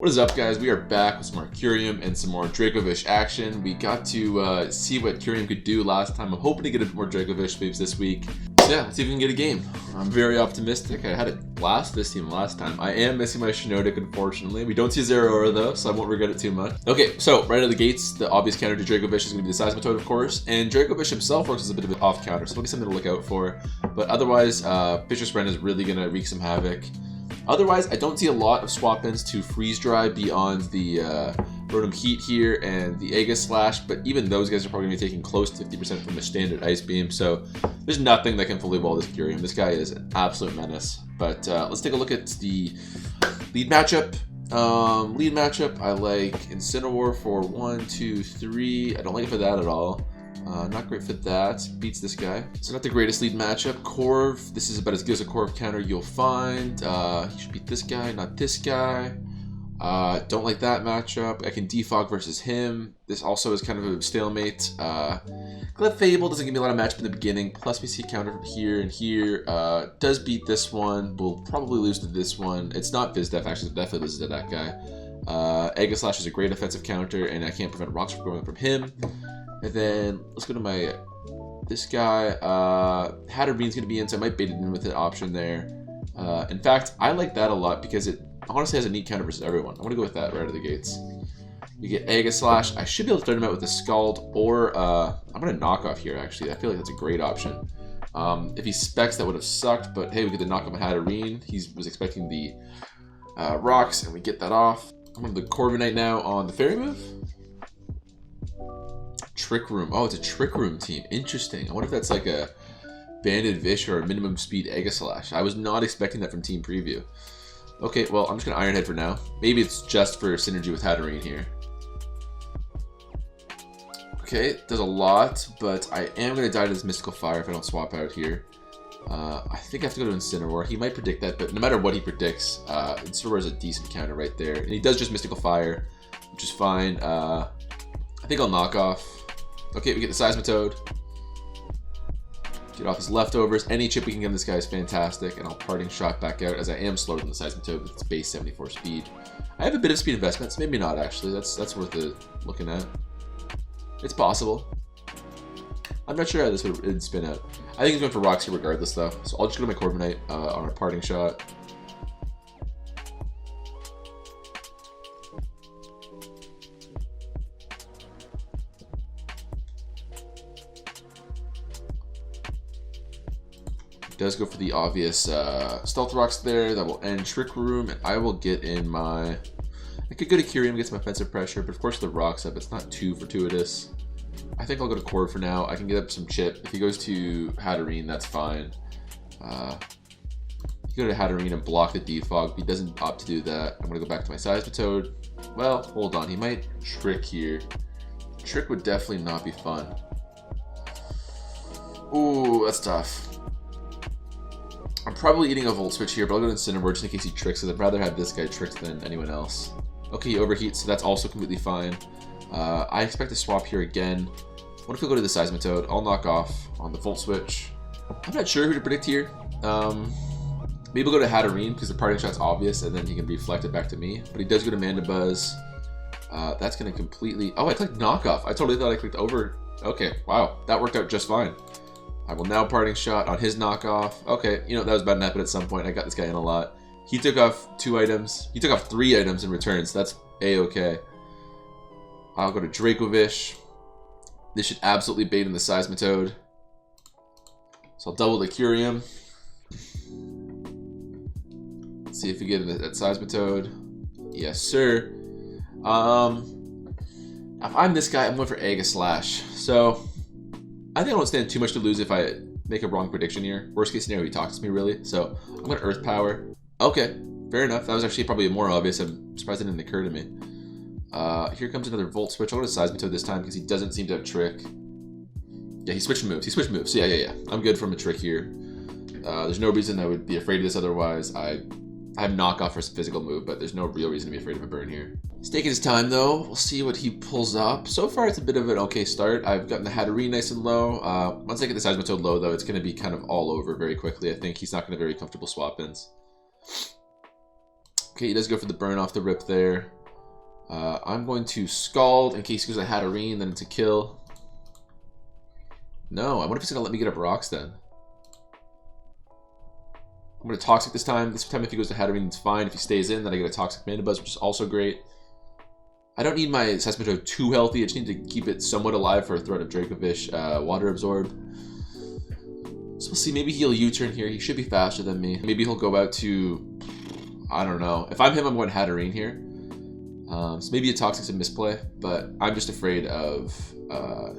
What is up, guys? We are back with some more Kyurem and some more Dracovish action. We got to see what Kyurem could do last time. I'm hoping to get a bit more Dracovish waves this week. So yeah, let's see if we can get a game. I'm very optimistic. I had a blast this team last time. I am missing my Showdown, unfortunately. We don't see INCINEROAR though, so I won't regret it too much. Okay, so right out of the gates, the obvious counter to Dracovish is going to be the Seismitoad, of course. And Dracovish himself works as a bit of an off counter, so it'll be something to look out for. But otherwise, fishious rend is really going to wreak some havoc. Otherwise, I don't see a lot of swap-ins to freeze dry beyond the Rotom Heat here and the Aegislash, but even those guys are probably going to be taking close to 50% from the standard Ice Beam, so there's nothing that can fully wall this Kyurem. This guy is an absolute menace. But let's take a look at the lead matchup. I like INCINEROAR for 1, 2, 3. I don't like it for that at all. Not great for that. Beats this guy. So not the greatest lead matchup. Corv. This is about as good as a Corv counter you'll find. He should beat this guy, not this guy. Don't like that matchup. I can defog versus him. This also is kind of a stalemate. Fable doesn't give me a lot of matchup in the beginning. Plus we see counter from here and here. Does beat this one. We'll probably lose to this one. It's not Vizdef, actually. It definitely loses to that guy. Aegislash is a great offensive counter, and I can't prevent rocks from going from him. And then let's go to this guy. Hatterbean's going to be in, so I might bait it in with an option there. In fact, I like that a lot because it honestly has a neat counter versus everyone. I'm going to go with that right out of the gates. You get Aegislash. I should be able to start him out with the Scald, or I'm going to knock off here, actually. I feel like that's a great option. If he specs, that would have sucked, but hey, we get the knock off on Hatterene. He was expecting the rocks, and we get that off. I'm going to the Corviknight now on the Fairy move. Trick Room. Oh, it's a Trick Room team. Interesting. I wonder if that's like a Banded Vish or a minimum speed Aegislash. I was not expecting that from Team Preview. Okay, well, I'm just going to Iron Head for now. Maybe it's just for synergy with Hatterene here. Okay, it does a lot, but I am going to die to this Mystical Fire if I don't swap out here. I think I have to go to INCINEROAR. He might predict that, but no matter what he predicts, INCINEROAR is a decent counter right there. And he does just Mystical Fire, which is fine. I think I'll knock off. Okay, we get the Seismitoad. Get off his leftovers. Any chip we can give this guy is fantastic, and I'll Parting Shot back out as I am slower than the Seismitoad with its base 74 speed. I have a bit of speed investments, maybe not actually. That's worth it looking at. It's possible. I'm not sure how this would spin out. I think he's going for rocks here regardless though, so I'll just go to my Corviknight on a Parting Shot. Does go for the obvious Stealth Rocks there. That will end Trick Room, and I will get in my... I could go to Kyurem, get some offensive pressure, but of course the Rocks up, it's not too fortuitous. I think I'll go to Corv for now. I can get up some chip. If he goes to Hatterene, that's fine. You go to Hatterene and block the defog. If he doesn't opt to do that, I'm going to go back to my Seismitoad. Well, hold on. He might Trick here. Trick would definitely not be fun. Ooh, that's tough. I'm probably eating a Volt Switch here, but I'll go to INCINEROAR just in case he tricks, because I'd rather have this guy tricked than anyone else. Okay, he overheats, so that's also completely fine. I expect to swap here again. What if we go to the Seismitoad? I'll knock off on the Volt Switch. I'm not sure who to predict here. Maybe we'll go to Hatterene, because the Parting Shot's obvious, and then he can reflect it back to me. But he does go to Mandibuzz. That's going to completely... Oh, I clicked knockoff. I totally thought I clicked over. Okay, wow. That worked out just fine. I will now Parting Shot on his knockoff. Okay, you know, that was bound to happen at some point. I got this guy in a lot. He took off 2 items. He took off 3 items in return, so that's A-okay. I'll go to Dracovish. This should absolutely bait in the Seismitoad. So I'll double the Kyurem. Let's see if we get in that Seismitoad. Yes, sir. If I'm this guy, I'm going for Aegislash. So... I think I don't stand too much to lose if I make a wrong prediction here. Worst case scenario, he talks to me really. So I'm going to Earth Power. Okay, fair enough. That was actually probably more obvious. I'm surprised it didn't occur to me. Here comes another Volt Switch. I'll go to Seismitoad this time because he doesn't seem to have Trick. Yeah, he switched moves. So yeah. I'm good from a Trick here. There's no reason I would be afraid of this otherwise. I have knockoff for some physical move, but there's no real reason to be afraid of a burn here. He's taking his time though. We'll see what he pulls up. So far it's a bit of an okay start. I've gotten the Hatterene nice and low. Once I get the Seismitoad low though, it's going to be kind of all over very quickly. I think he's not going to have very comfortable swap-ins. Okay, he does go for the burn off the rip there. I'm going to Scald in case he goes a Hatterene, then it's a kill. No, I wonder if he's going to let me get up rocks then. I'm going to Toxic this time. This time if he goes to Hatterene, it's fine. If he stays in, then I get a Toxic Mandibuzz, which is also great. I don't need my Seismitoad too healthy. I just need to keep it somewhat alive for a threat of Dracovish Water Absorb. So we'll see. Maybe he'll U-turn here. He should be faster than me. Maybe he'll go out to... I don't know. If I'm him, I'm going Hatterene here. So maybe a Toxic's a misplay, but I'm just afraid of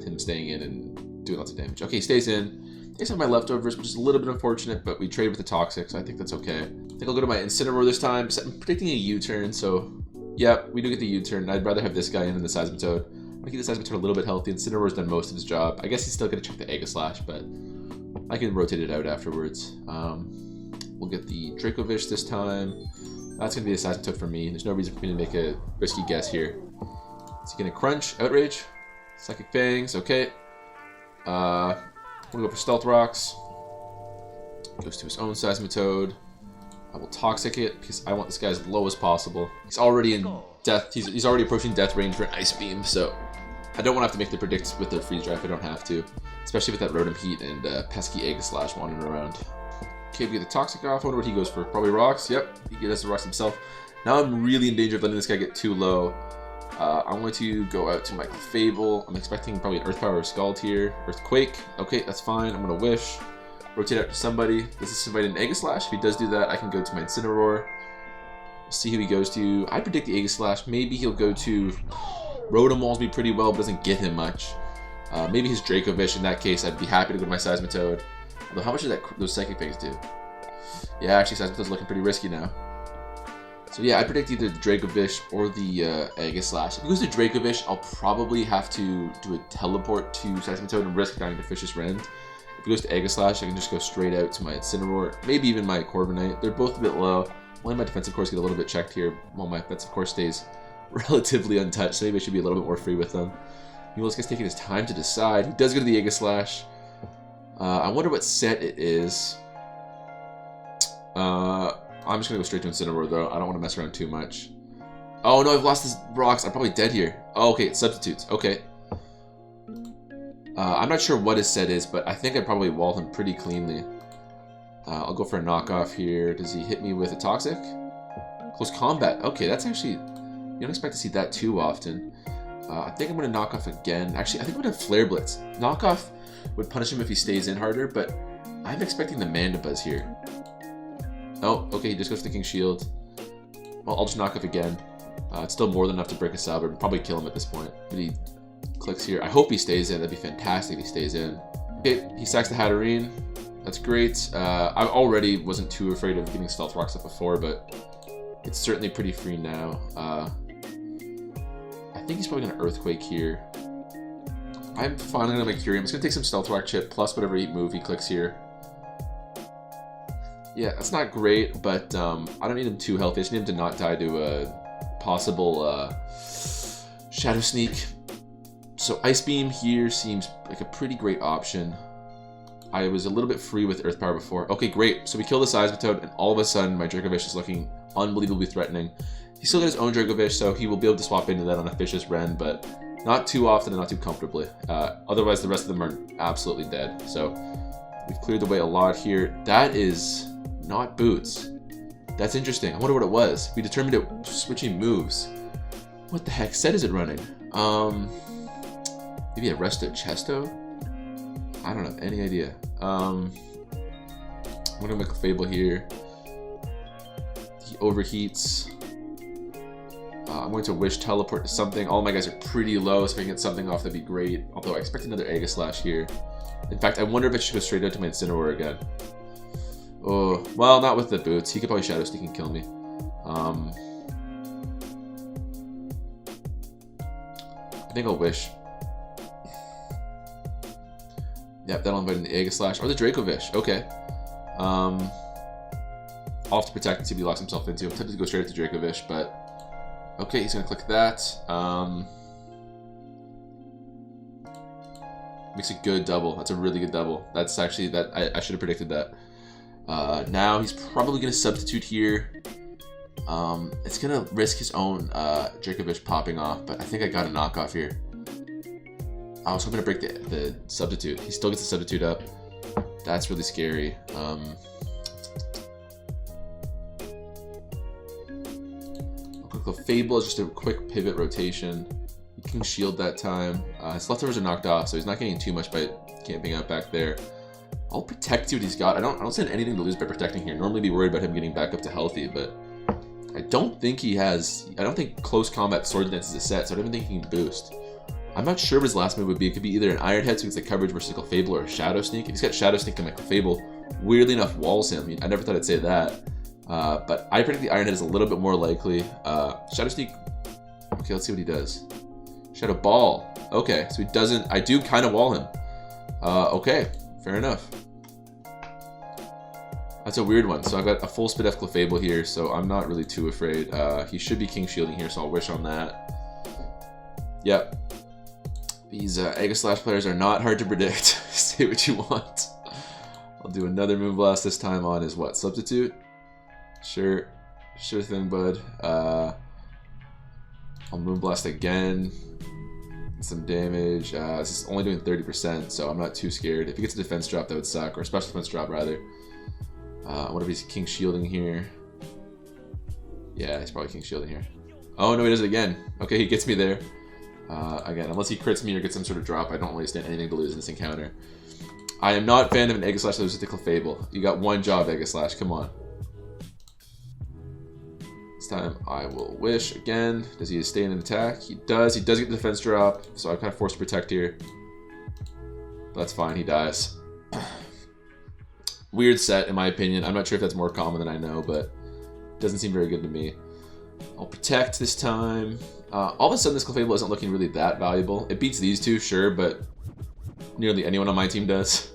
him staying in and doing lots of damage. Okay, he stays in. Takes out my leftovers, which is a little bit unfortunate, but we trade with the Toxic, so I think that's okay. I think I'll go to my Incineroar this time. I'm predicting a U-turn, so yeah, we do get the U-turn. I'd rather have this guy in than the Seismitoad. I'm gonna keep the Seismitoad a little bit healthy. Incineroar's done most of his job. I guess he's still gonna check the Aegislash, but I can rotate it out afterwards. We'll get the Dracovish this time. That's gonna be a Seismitoad for me. There's no reason for me to make a risky guess here. Is he gonna Crunch? Outrage? Psychic Fangs, okay. We'll go for Stealth Rocks. Goes to his own Seismitoad. I will Toxic it because I want this guy as low as possible. He's already in death. He's already approaching death range for an Ice Beam, so I don't want to have to make the predicts with the Freeze Dry if I don't have to. Especially with that Rotom Heat and pesky Aegislash wandering around. Okay, we get the Toxic off. I wonder what he goes for. Probably Rocks. Yep, he gets the Rocks himself. Now I'm really in danger of letting this guy get too low. I'm going to go out to my Fable. I'm expecting probably an Earth Power or Scald here. Earthquake. Okay, that's fine. I'm going to Wish. Rotate out to somebody. Does this invite an Aegislash? If he does do that, I can go to my Incineroar. We'll see who he goes to. I predict the Aegislash. Maybe he'll go to... Rotom Walls me pretty well, but doesn't get him much. Maybe his Dracovish. In that case, I'd be happy to go to my Seismitoad. Although, how much does those Psychic Fangs do? Yeah, actually, Seismitoad's looking pretty risky now. So yeah, I predict either the Dracovish or the Aegislash. If it goes to Dracovish, I'll probably have to do a teleport to Seismitoad and risk dying to fishious rend. If it goes to Aegislash, I can just go straight out to my Incineroar, maybe even my Corviknight. They're both a bit low. Only my defensive course get a little bit checked here, while my offensive course stays relatively untouched, so maybe I should be a little bit more free with them. Meanwhile, this guy's taking his time to decide. He does go to the Aegislash. I wonder what set it is. I'm just gonna go straight to Incineroar though. I don't want to mess around too much. Oh no, I've lost his rocks. I'm probably dead here. Oh, okay, it's substitutes. Okay. I'm not sure what his set is, but I think I'd probably wall him pretty cleanly. I'll go for a knockoff here. Does he hit me with a Toxic? Close combat. Okay, that's actually... You don't expect to see that too often. I think I'm going to knock off again. Actually, I think I'm going to Flare Blitz. Knockoff would punish him if he stays in harder, but I'm expecting the Mandibuzz here. Oh, okay, he just goes to King Shield. Well, I'll just knock off again. It's still more than enough to break a Salbert. Probably kill him at this point. But he clicks here. I hope he stays in. That'd be fantastic if he stays in. Okay, he sacks the Hatterene. That's great. I already wasn't too afraid of getting Stealth Rocks up before, but it's certainly pretty free now. I think he's probably going to Earthquake here. I'm finally going to make Kyurem. It's going to take some Stealth Rock chip plus whatever move he clicks here. Yeah, that's not great, but I don't need him too healthy. I just need him to not die to a possible Shadow Sneak. So Ice Beam here seems like a pretty great option. I was a little bit free with Earth Power before. Okay, great. So we kill the Seismitoad, and all of a sudden my Dracovish is looking unbelievably threatening. He's still got his own Dracovish, so he will be able to swap into that on a fishious rend, but not too often and not too comfortably. Otherwise, the rest of them are absolutely dead. So we've cleared the way a lot here. That is not Boots. That's interesting. I wonder what it was. We determined it switching moves. What the heck set is it running? Maybe a Resto Chesto? I don't have any idea. I'm gonna make a Fable here. He overheats. I'm going to Wish Teleport to something. All my guys are pretty low, so if I can get something off, that'd be great. Although I expect another Aegislash here. In fact, I wonder if I should go straight out to my Incineroar again. Oh, well, not with the Boots. He could probably Shadow Sneak and kill me. I think I'll Wish. Yep, that'll invite in the Aegislash or the Dracovish. Okay. I'll have to protect and see if he locks himself into. I'm tempted to go straight to Dracovish, but okay, he's gonna click that. Makes a good double. That's a really good double. That's actually I should have predicted that. Now he's probably gonna substitute here. It's gonna risk his own Dracovish popping off, but I think I got a knockoff here. I was hoping to break the substitute. He still gets the substitute up. That's really scary. Fable is just a quick pivot rotation. He can shield that time. His leftovers are knocked off, so he's not getting too much by camping out back there. I'll protect, see what he's got. I don't stand anything to lose by protecting here. Normally be worried about him getting back up to healthy, but I don't think he has. I don't think close combat sword dance is a set, so I don't even think he can boost. I'm not sure what his last move would be. It could be either an Iron Head, so he gets the coverage versus Clefable, or a Shadow Sneak. If he's got Shadow Sneak, then my Clefable weirdly enough walls him. I never thought I'd say that. But I predict the Iron Head is a little bit more likely. Shadow Sneak. Okay, let's see what he does. Shadow Ball. Okay, so he doesn't. I do kind of wall him. Okay, fair enough. That's a weird one. So I've got a full Spit F Clefable here, so I'm not really too afraid. He should be King Shielding here, so I'll wish on that. Yep. These Aegislash players are not hard to predict. Say what you want. I'll do another Moonblast this time on his what? Substitute? Sure thing, bud. I'll Moonblast again. Some damage. This is only doing 30%, so I'm not too scared. If he gets a defense drop, that would suck, or a special defense drop rather. What if he's King Shielding here? Yeah, he's probably King Shielding here. Oh no, he does it again. Okay, he gets me there. Again, unless he crits me or gets some sort of drop, I don't really stand anything to lose in this encounter. I am not a fan of an Aegislash that loses to Clefable. You got one job, Aegislash. Come on. This time I will wish again. Does he stay in an attack? He does. He does get the defense drop, so I'm kind of forced to protect here. But that's fine. He dies. Weird set, in my opinion. I'm not sure if that's more common than I know, but it doesn't seem very good to me. I'll protect this time. All of a sudden, this Clefable isn't looking really that valuable. It beats these two, sure, but nearly anyone on my team does.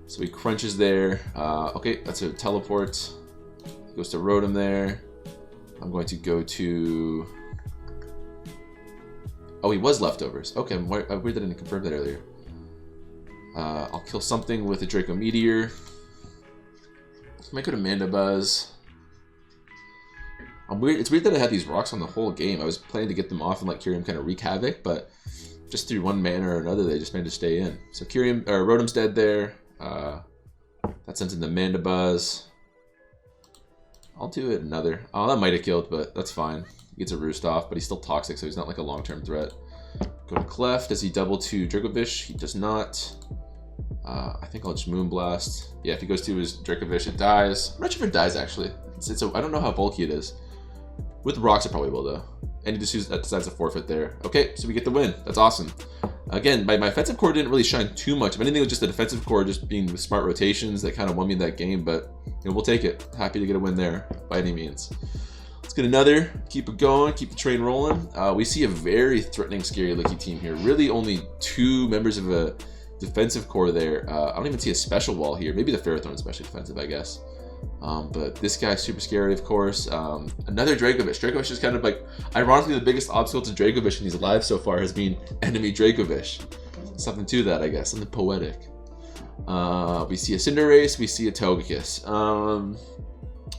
So he crunches there. Okay, that's a teleport. He goes to Rotom there. I'm going to go to... Oh, he was leftovers. Okay, I'm weird that I didn't confirm that earlier. I'll kill something with a Draco Meteor. Might go to Mandibuzz. It's weird that I had these rocks on the whole game. I was planning to get them off and let Kyurem kind of wreak havoc, but just through one mana or another, they just managed to stay in. So Rotom's dead there. That sends in the Mandibuzz. I'll do it another. Oh, that might have killed, but that's fine. He gets a Roost off, but he's still toxic, so he's not like a long-term threat. Go to Clef. Does he double to Dracovish? He does not. I think I'll just Moonblast. Yeah, if he goes to his Dracovish, it dies. I'm not sure if it dies, actually. I don't know how bulky it is. With rocks, it probably will, though. And he just decides to forfeit there. Okay, so we get the win. That's awesome. Again, my offensive core didn't really shine too much. If anything, it was just the defensive core just being with smart rotations that kind of won me that game, but we'll take it. Happy to get a win there, by any means. Let's get another. Keep it going. Keep the train rolling. We see a very threatening, scary looking team here. Really only two members of a defensive core there. I don't even see a special wall here. Maybe the Ferrothorn is especially defensive, I guess. But this guy's super scary, of course. Another Dracovish. Dracovish is kind of like, ironically, the biggest obstacle to Dracovish in these lives so far has been enemy Dracovish. Something to that, I guess. Something poetic. We see a Cinderace. We see a Togekiss.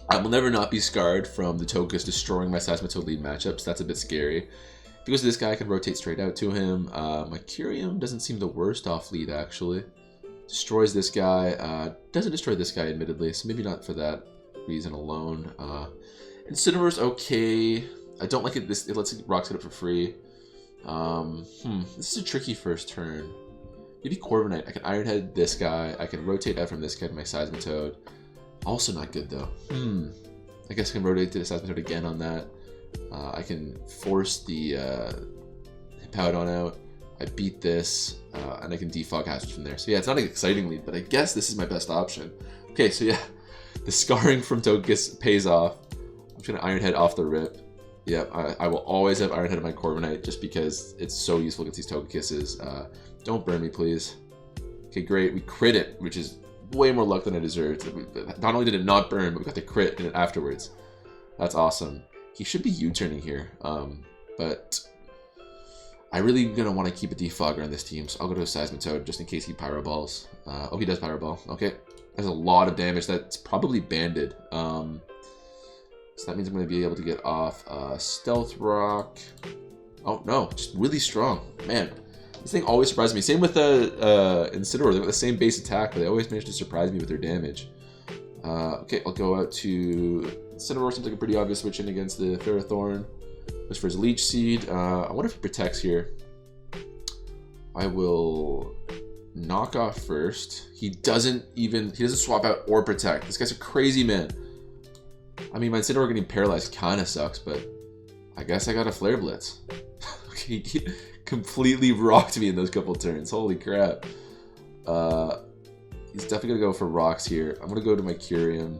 I will never not be scarred from the Togekiss destroying my Seismitoad lead matchups. That's a bit scary. If he goes to this guy, I can rotate straight out to him. My Kyurem doesn't seem the worst off lead, actually. Destroys this guy. Doesn't destroy this guy, admittedly, so maybe not for that reason alone. Incineroar's okay. I don't like it. It lets rocks get up for free. This is a tricky first turn. Maybe Corviknight. I can Iron Head this guy. I can rotate out from this guy to my Seismitoad. Also not good, though. I guess I can rotate to the Seismitoad again on that. I can force the Hippowdon out. I beat this, and I can defog Hazard from there. So yeah, it's not an exciting lead, but I guess this is my best option. Okay, so yeah, the scarring from Togekiss pays off. I'm just gonna Iron Head off the rip. Yeah, I will always have Iron Head on my Corviknight just because it's so useful against these Togekisses. Don't burn me, please. Okay, great. We crit it, which is way more luck than I deserved. Not only did it not burn, but we got the crit in it afterwards. That's awesome. He should be U-turning here, but I really gonna want to keep a defogger on this team, so I'll go to a Seismitoad just in case he Pyro Balls. Oh, he does Pyro Ball. Okay, that's a lot of damage. That's probably banded. So that means I'm going to be able to get off Stealth Rock. Oh no, just really strong. Man, this thing always surprises me. Same with Incineroar. They've got the same base attack, but they always manage to surprise me with their damage. Okay, I'll go out to Incineroar. Seems like a pretty obvious switch in against the Ferrothorn. Goes for his Leech Seed. I wonder if he protects here. I will knock off first. He doesn't swap out or protect. This guy's a crazy man. I mean, my Incineroar getting paralyzed kind of sucks, but I guess I got a Flare Blitz. Okay, he completely rocked me in those couple turns. Holy crap. He's definitely going to go for rocks here. I'm going to go to my Kyurem.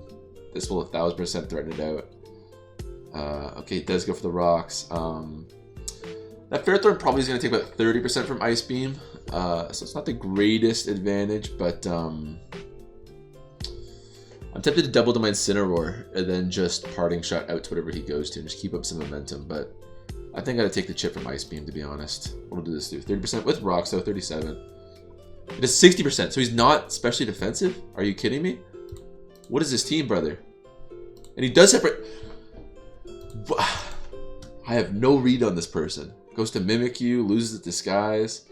This will 1000% threaten it out. Okay, it does go for the rocks. That Ferrothorn probably is going to take about 30% from Ice Beam. So it's not the greatest advantage, but I'm tempted to double to my Incineroar and then just Parting Shot out to whatever he goes to and just keep up some momentum. But I think I gotta take the chip from Ice Beam, to be honest. What will do this do? 30% with rocks, though, 37. It is 60%, so he's not specially defensive? Are you kidding me? What is this team, brother? And he does separate. I have no read on this person. Goes to Mimic You, loses Disguise.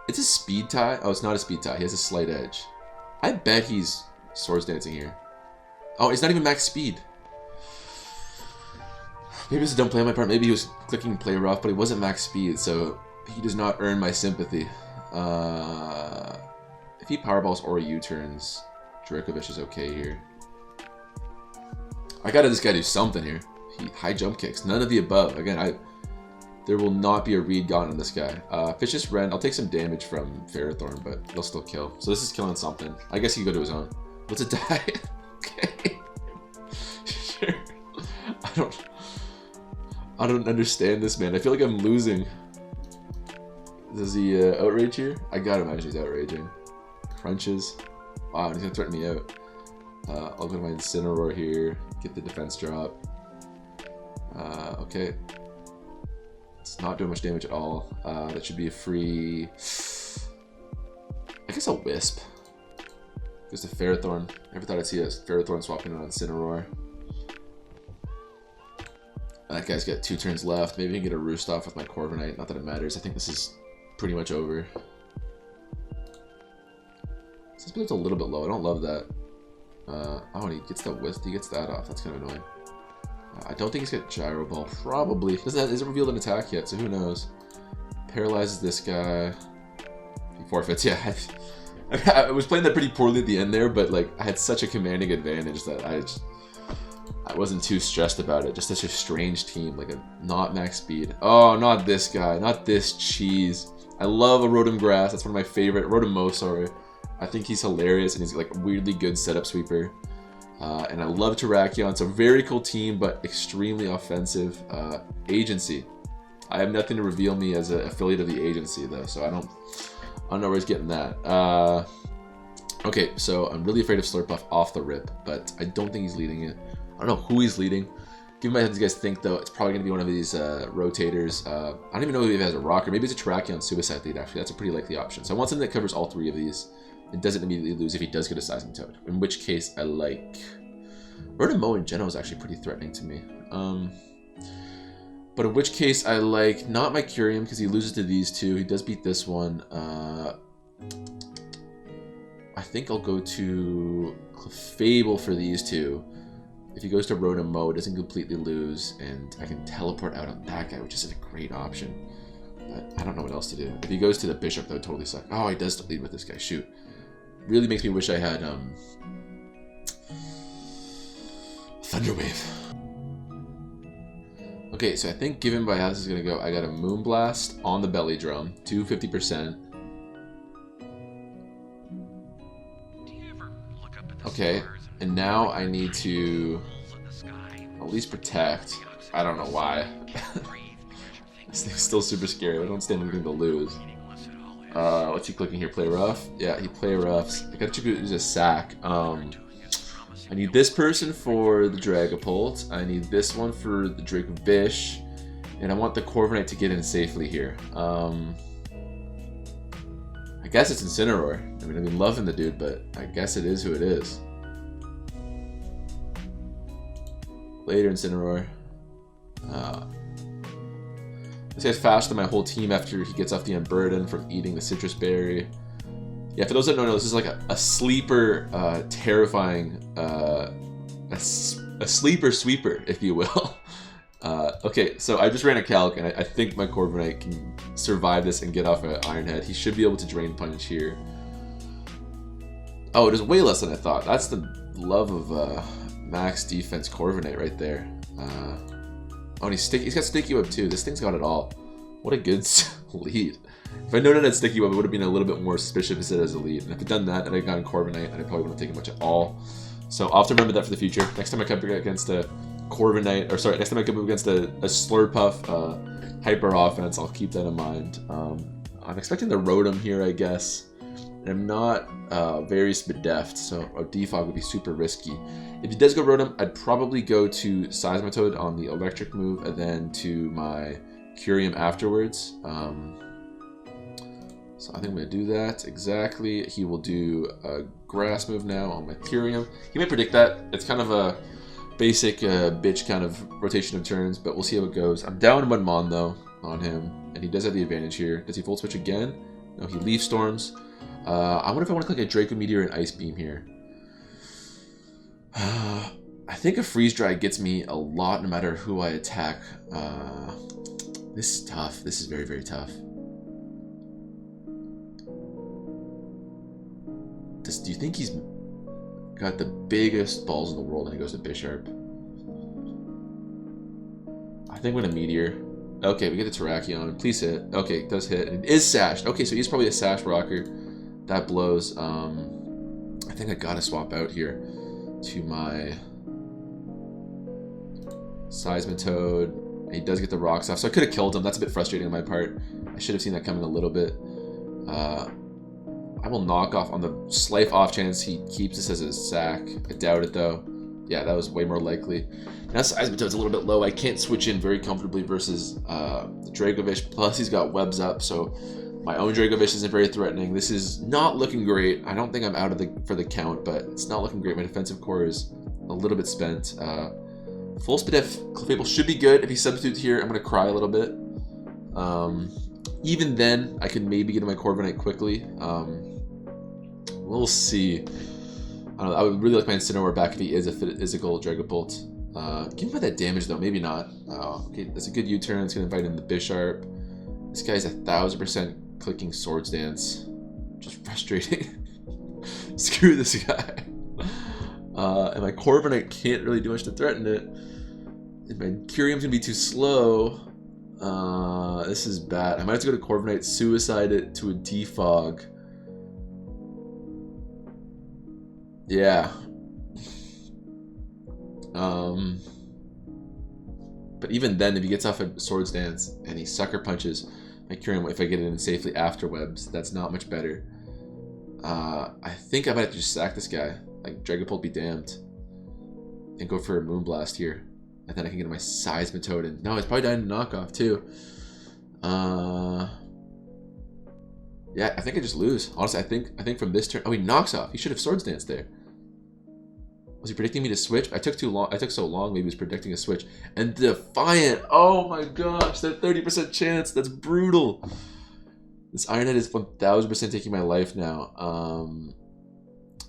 It's a speed tie. Oh, it's not a speed tie. He has a slight edge. I bet he's Swords Dancing here. Oh, he's not even max speed. Maybe it was a dumb play on my part. Maybe he was clicking play rough, but he wasn't max speed, so he does not earn my sympathy. If he powerballs or U-turns, Dracovish is okay here. I gotta this guy do something here. He high jump kicks. None of the above. Again, there will not be a read gone on this guy. Fishious Rend. I'll take some damage from Ferrothorn, but they'll still kill. So this is killing something. I guess he can go to his own. What's it die? Okay. Sure. I don't understand this, man. I feel like I'm losing. Does he outrage here? I gotta imagine he's outraging. Crunches. Wow, he's gonna threaten me out. I'll go to my Incineroar here. Get the defense drop. Okay. It's not doing much damage at all. That should be a free... I guess a Wisp. Just a Ferrothorn. Never thought I'd see a Ferrothorn swapping on Incineroar. That guy's got 2 turns left. Maybe I can get a Roost off with my Corviknight. Not that it matters. I think this is pretty much over. This build's a little bit low. I don't love that. Oh, and he gets the Wisp. He gets that off. That's kind of annoying. I don't think he's got Gyro Ball. Probably. Isn't revealed an attack yet, so who knows. Paralyzes this guy. He forfeits. Yeah. I was playing that pretty poorly at the end there, but like I had such a commanding advantage that I wasn't too stressed about it. Just such a strange team, like a not max speed. Oh, not this guy, not this cheese. I love a Rotom Grass. That's one of my favorite. Rotom, sorry. I think he's hilarious and he's like a weirdly good setup sweeper. And I love Terrakion. It's a very cool team, but extremely offensive. Agency. I have nothing to reveal me as an affiliate of the agency though, so I don't know where he's getting that. Okay, so I'm really afraid of Slurpuff off the rip, but I don't think he's leading it. I don't know who he's leading. Give me what you guys think though. It's probably gonna be one of these rotators. I don't even know if he has a rocker. Maybe it's a Terrakion Suicide lead actually. That's a pretty likely option. So I want something that covers all 3 of these and doesn't immediately lose if he does get a Seismic Toad. In which case I like... Rotom in general is actually pretty threatening to me. But in which case I like not my Kyurem because he loses to these 2. He does beat this one. I think I'll go to Clefable for these 2. If he goes to Rotom, it doesn't completely lose, and I can teleport out on that guy, which is a great option. But I don't know what else to do. If he goes to the Bishop, that would totally suck. Oh, he does lead with this guy. Shoot. Really makes me wish I had Thunder Wave. Okay, so I think given by how this is gonna go, I got a Moonblast on the Belly Drum, 250%. Okay, and now I need to at least protect. I don't know why. This thing's still super scary. I don't stand anything to lose. What's he clicking here? Play rough? Yeah, he play roughs. I gotta use a sack. I need this person for the Dragapult. I need this one for the Dracovish. And I want the Corviknight to get in safely here. I I guess it's Incineroar. I mean, I've been loving the dude, but I guess it is who it is. Later, Incineroar. This guy's faster than my whole team after he gets off the Unburden from eating the citrus berry. Yeah, for those that don't know, this is like a sleeper, terrifying, a sleeper sweeper, if you will. Okay, so I just ran a calc, and I think my Corviknight can survive this and get off an Iron Head. He should be able to Drain Punch here. Oh, it is way less than I thought. That's the love of max defense Corviknight right there. Oh, and he's got Sticky Web too. This thing's got it all. What a good lead. If I known it had Sticky Web, I would have been a little bit more suspicious if it said as a lead. And if I'd done that and I'd gotten Corviknight, I probably wouldn't have taken much at all. So I'll have to remember that for the future. Next time I come up against a Corviknight, or sorry, next time I come up against a Slurpuff hyper offense, I'll keep that in mind. I'm expecting the Rotom here, I guess. And I'm not very Spadeft, so a Defog would be super risky. If he does go Rotom, I'd probably go to Seismitoad on the electric move, and then to my Kyurem afterwards. So I think I'm going to do that, exactly. He will do a grass move now on my Kyurem. He might predict that. It's kind of a basic bitch kind of rotation of turns, but we'll see how it goes. I'm down 1 Mon though on him, and he does have the advantage here. Does he Volt Switch again? No, he Leaf Storms. I wonder if I want to click a Draco Meteor and Ice Beam here. I think a Freeze Dry gets me a lot no matter who I attack. This is tough. This is very, very tough. Do you think he's got the biggest balls in the world and he goes to Bisharp? I think with a Meteor. Okay, we get the Terrakion. Please hit. Okay, it does hit. It is sashed. Okay, so he's probably a Sash Rocker. That blows. I think I gotta swap out here to my Seismitoad. He does get the rocks off, so I could have killed him. That's a bit frustrating on my part. I should have seen that coming a little bit. I will knock off on the slight off chance he keeps this as a sack. I doubt it though. Yeah, that was way more likely. Now Seismitoad's a little bit low. I can't switch in very comfortably versus the Dracovish. Plus he's got webs up, so my own Dracovish isn't very threatening. This is not looking great. I don't think I'm out of for the count, but it's not looking great. My defensive core is a little bit spent. Full Spadef Clefable should be good. If he substitutes here, I'm going to cry a little bit. Even then, I could maybe get to my Corviknight quickly. We'll see. I don't know, I would really like my Incineroar back if he is a physical Dragapult. Give him that damage though, maybe not. Okay, that's a good U-turn. It's going to invite in the Bisharp. This guy's 1000% clicking Swords Dance. Just frustrating. Screw this guy. And my Corviknight can't really do much to threaten it. And my Kyurem's gonna be too slow. This is bad. I might have to go to Corviknight, suicide it to a Defog. Yeah. But even then, if he gets off a Swords Dance and he Sucker Punches my Kyurem, if I get it in safely after webs, that's not much better. I think I might have to just sack this guy. Like, Dragapult be damned. And go for a Moonblast here. And then I can get my Seismitoad in. No, it's probably dying to knockoff too. Yeah, I think I just lose. Honestly, I think from this turn. Oh, he knocks off. He should have Swords Dance there. Was he predicting me to switch? I took too long. I took so long. Maybe he was predicting a switch. And Defiant. Oh my gosh, that 30% chance. That's brutal. This Iron Head is 1000% taking my life now.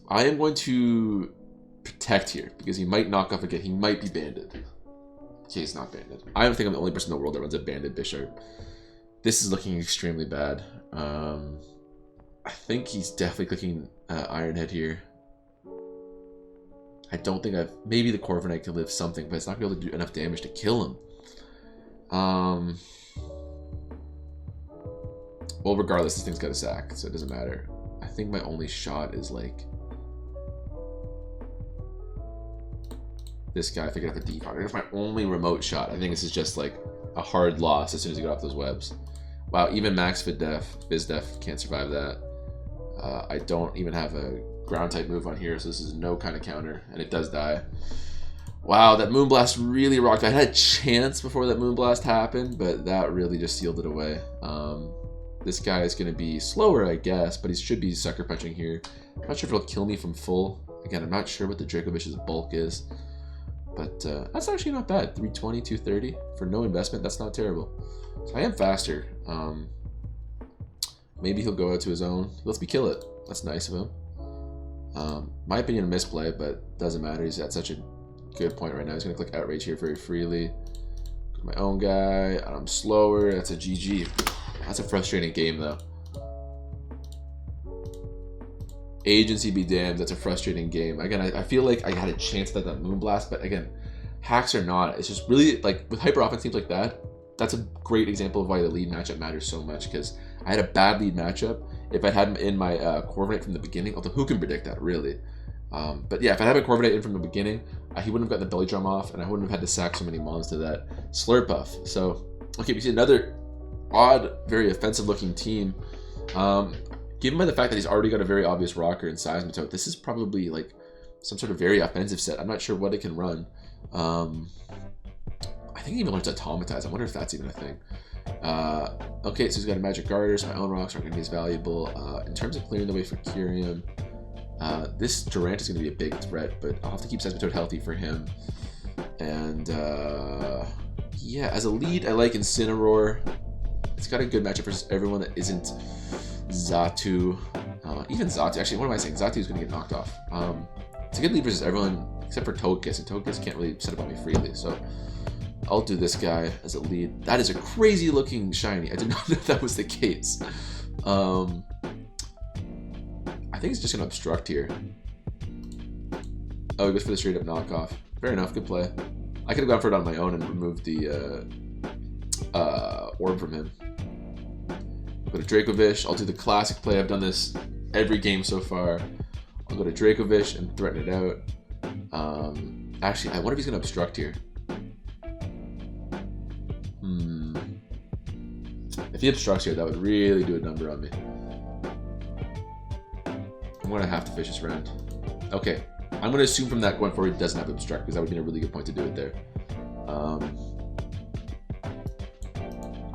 I am going to protect here because he might knock off again. He might be banded. Okay, he's not banded. I don't think I'm the only person in the world that runs a banded Bisharp. This is looking extremely bad. I think he's definitely clicking Iron Head here. I don't think maybe the Corviknight could live something, but it's not going to be able to do enough damage to kill him. Well, regardless, this thing's got a sack, so it doesn't matter. I think my only shot is like this guy if I get off a Defog. That's my only remote shot. I think this is just like a hard loss as soon as you get off those webs. Wow, even Max Bizdef can't survive that. I don't even have a ground type move on here, so this is no kind of counter, and it does die. Wow, that Moonblast really rocked. I had a chance before that Moonblast happened, but that really just sealed it away. This guy is going to be slower, I guess, but he should be sucker punching here. I'm not sure if it'll kill me from full. Again, I'm not sure what the Dracovish's bulk is. But that's actually not bad. 320, 230 for no investment. That's not terrible. So I am faster. Maybe he'll go out to his own. He lets me kill it. That's nice of him. My opinion, a misplay, but doesn't matter. He's at such a good point right now. He's going to click Outrage here very freely. My own guy. I'm slower. That's a GG. That's a frustrating game, though. Agency be damned. That's a frustrating game. Again, I feel like I had a chance at that Moonblast, but again, hacks or not, it's just really, like, with hyper offense teams like that, that's a great example of why the lead matchup matters so much, because I had a bad lead matchup if I had him in my Corviknight from the beginning, although who can predict that, really? But yeah, if I had a Corviknight in from the beginning, he wouldn't have gotten the belly drum off, and I wouldn't have had to sack so many mons to that Slurp buff. So, okay, we see another odd, very offensive-looking team. Given by the fact that he's already got a very obvious rocker in Seismitoad, this is probably like some sort of very offensive set. I'm not sure what it can run. I think he even learns Automatize. I wonder if that's even a thing. Okay, so he's got a Magic Garter, so my own rocks aren't going to be as valuable. In terms of clearing the way for Kyurem, this Durant is going to be a big threat, but I'll have to keep Seismitoad healthy for him. And yeah, as a lead, I like Incineroar. It's got a good matchup versus everyone that isn't Xatu. Even Xatu, actually, what am I saying? Xatu is going to get knocked off. It's a good lead versus everyone except for Togekiss, and Togekiss can't really set up on me freely, so I'll do this guy as a lead. That is a crazy looking shiny. I did not know that was the case. I think he's just going to obstruct here. Oh, he goes for the straight up knockoff. Fair enough, good play. I could have gone for it on my own and removed the orb from him. Go to Dracovish. I'll do the classic play. I've done this every game so far. I'll go to Dracovish and threaten it out. Actually, I wonder if he's going to obstruct here. If he obstructs here, that would really do a number on me. I'm going to have to fishious rend. Okay. I'm going to assume from that going forward he doesn't have obstruct, because that would be a really good point to do it there.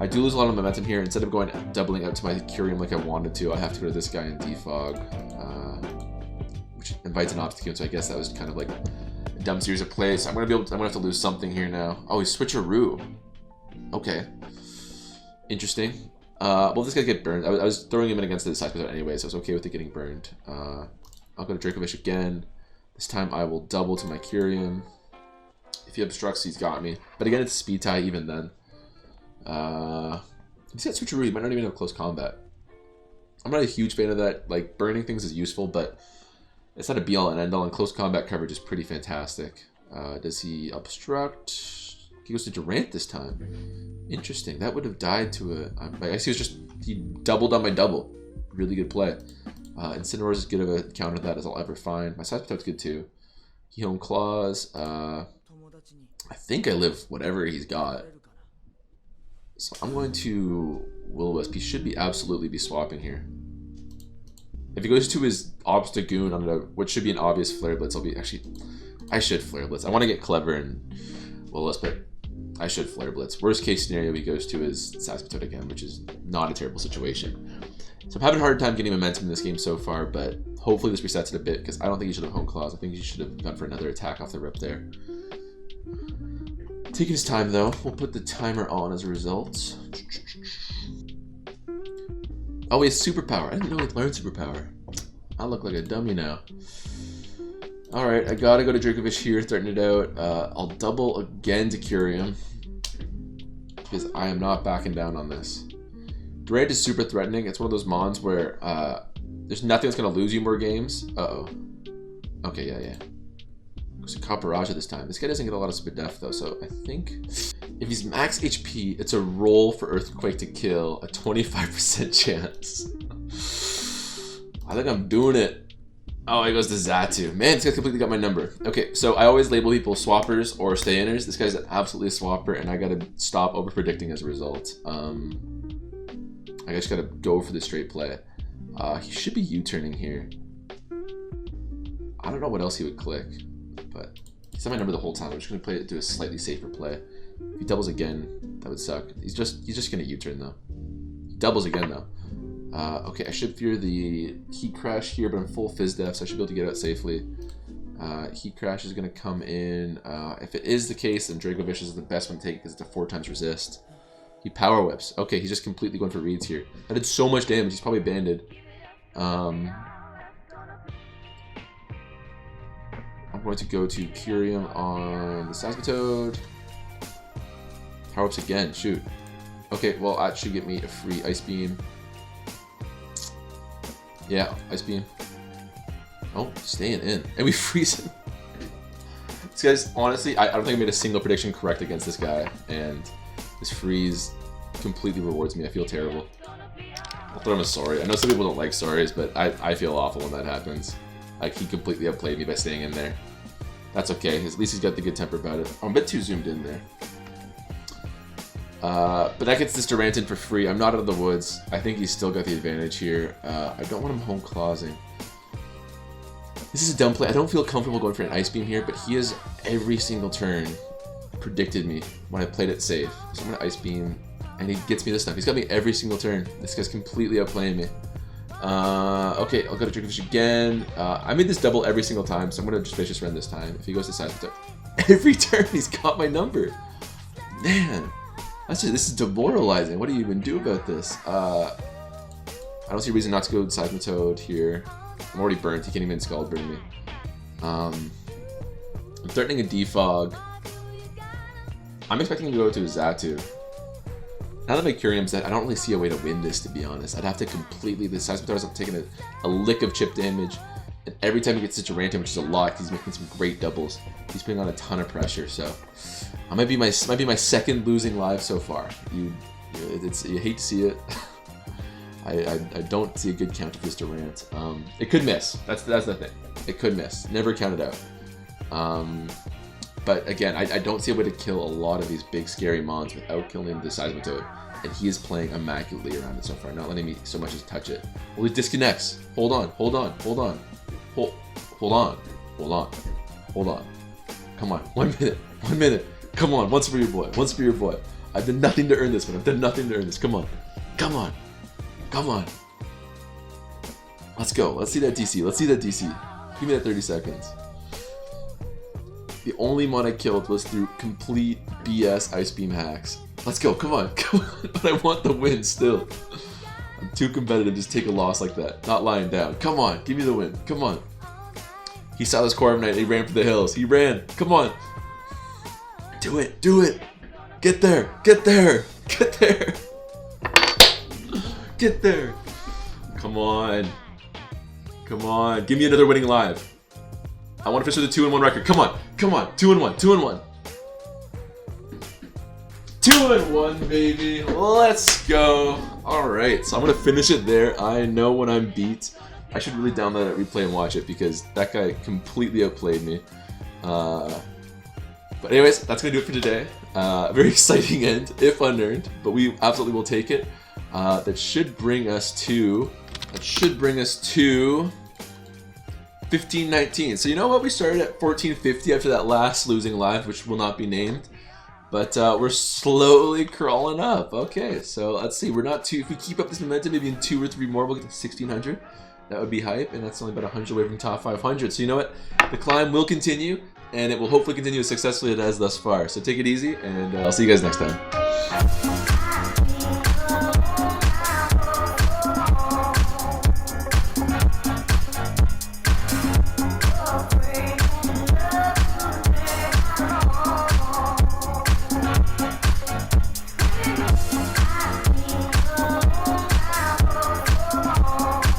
I do lose a lot of momentum here. Instead of doubling out to my Kyurem like I wanted to, I have to go to this guy and defog, which invites an obstacle. So I guess that was kind of like a dumb series of plays. I'm gonna have to lose something here now. Oh, he's switcheroo. Okay, interesting. Well, this guy get burned. I was throwing him in against the size anyway, so I was okay with it getting burned. I'll go to Dracovish again. This time I will double to my Kyurem. If he obstructs, he's got me. But again, it's speed tie even then. He's got switcheroo. He might not even have close combat. I'm not a huge fan of that. Like, burning things is useful, but it's not a be all and end all, and close combat coverage is pretty fantastic. Does he obstruct? He goes to Durant this time. Interesting. That would have died to a... I guess he doubled on my double. Really good play. Incineroar is as good of a counter to that as I'll ever find. My Seismitoad's good too. Home Claws. I think I live whatever he's got. So I'm going to Will-O-Wisp. He should absolutely be swapping here. If he goes to his Obstagoon on what should be an obvious Flare Blitz, I'll be... Actually, I should Flare Blitz. I want to get clever and Will-O-Wisp, but I should Flare Blitz. Worst case scenario, he goes to his Seismitoad again, which is not a terrible situation. So I'm having a hard time getting momentum in this game so far, but hopefully this resets it a bit, because I don't think he should have Home Claws. I think he should have gone for another attack off the rip there. Taking his time though. We'll put the timer on as a result. Oh, he has superpower. I didn't know he learned superpower. I look like a dummy now. Alright, I gotta go to Dracovish here, threaten it out. I'll double again to Kyurem, because I am not backing down on this. Durant is super threatening. It's one of those mons where there's nothing that's gonna lose you more games. Uh-oh. Okay, yeah. Goes to Copperajah this time. This guy doesn't get a lot of super def though, so I think if he's max HP, it's a roll for Earthquake to kill, a 25% chance. I think I'm doing it. Oh, he goes to Xatu. Man, this guy's completely got my number. Okay, so I always label people swappers or stay-inners. This guy's absolutely a swapper, and I gotta stop over-predicting as a result. I just gotta go for the straight play. He should be U-turning here. I don't know what else he would click, but he's at my number the whole time. I'm just gonna do a slightly safer play. If he doubles again, that would suck. He's just gonna U-turn though. doubles again though. Okay, I should fear the heat crash here, but I'm full fizz def, so I should be able to get out safely. Heat crash is going to come in. If it is the case, then Dracovish is the best one to take because it's a 4x resist. He power whips. Okay, he's just completely going for reads here. That did so much damage. He's probably banded. I'm going to go to Kyurem on the Seismitoad. Power whips again. Shoot. Okay, well, that should get me a free ice beam. Yeah, ice beam. Oh, staying in. And we freeze him. This guy's, honestly, I don't think I made a single prediction correct against this guy. And this freeze completely rewards me. I feel terrible. I'll throw him a sorry. I know some people don't like sorries, but I feel awful when that happens. Like, he completely outplayed me by staying in there. That's okay. At least he's got the good temper about it. I'm a bit too zoomed in there. But that gets this Durant in for free. I'm not out of the woods. I think he's still got the advantage here. I don't want him home clausing. This is a dumb play. I don't feel comfortable going for an ice beam here, but he has every single turn predicted me when I played it safe. So I'm going to ice beam, and he gets me this stuff. He's got me every single turn. This guy's completely outplaying me. Okay, I'll go to Dracovish again. I made this double every single time, so I'm going to just fishious rend this time. If he goes to side, every turn he's got my number. Man. This is demoralizing. What do you even do about this? I don't see a reason not to go to Seismitoad here. I'm already burnt. He can't even Scald burn me. I'm threatening a defog. I'm expecting him to go to a Xatu. Now that my Kyurem's dead, I don't really see a way to win this, to be honest. I'd have to completely... The Seismitoad is taking a lick of chip damage. And every time he gets such a Durant, which is a lot, he's making some great doubles. He's putting on a ton of pressure, so... I might be my second losing live so far. You hate to see it. I don't see a good count of this Durant. It could miss. That's the thing. It could miss. Never count it out. But again, I don't see a way to kill a lot of these big scary mons without killing the Seismitoad. And he is playing immaculately around it so far, not letting me so much as touch it. Well, it disconnects. Hold on. Hold on. Hold on. Hold on. Hold on. Hold on. Come on. 1 minute. 1 minute. Come on, once for your boy. Once for your boy. I've done nothing to earn this one. I've done nothing to earn this. Come on. Come on. Come on. Let's go. Let's see that DC. Let's see that DC. Give me that 30 seconds. The only mon I killed was through complete BS ice beam hacks. Let's go. Come on. Come on. But I want the win still. I'm too competitive to just take a loss like that. Not lying down. Come on. Give me the win. Come on. He saw this core of night. He ran for the hills. He ran. Come on. Do it, do it. Get there, get there, get there. Get there. Come on. Come on. Give me another winning live. I want to finish with a 2-1 record. Come on, come on. 2-1, 2-1. 2-1, baby. Let's go. Alright, so I'm going to finish it there. I know when I'm beat. I should really download that replay and watch it because that guy completely outplayed me. But anyways, that's going to do it for today. Very exciting end, if unearned, but we absolutely will take it. That should bring us to 1519. So you know what? We started at 1450 after that last losing live, which will not be named. But we're slowly crawling up. Okay, so let's see. We're not too... If we keep up this momentum, maybe in 2 or 3 more, we'll get to 1600. That would be hype, and that's only about 100 away from top 500. So you know what? The climb will continue. And it will hopefully continue as successfully as it has thus far. So take it easy, and I'll see you guys next time.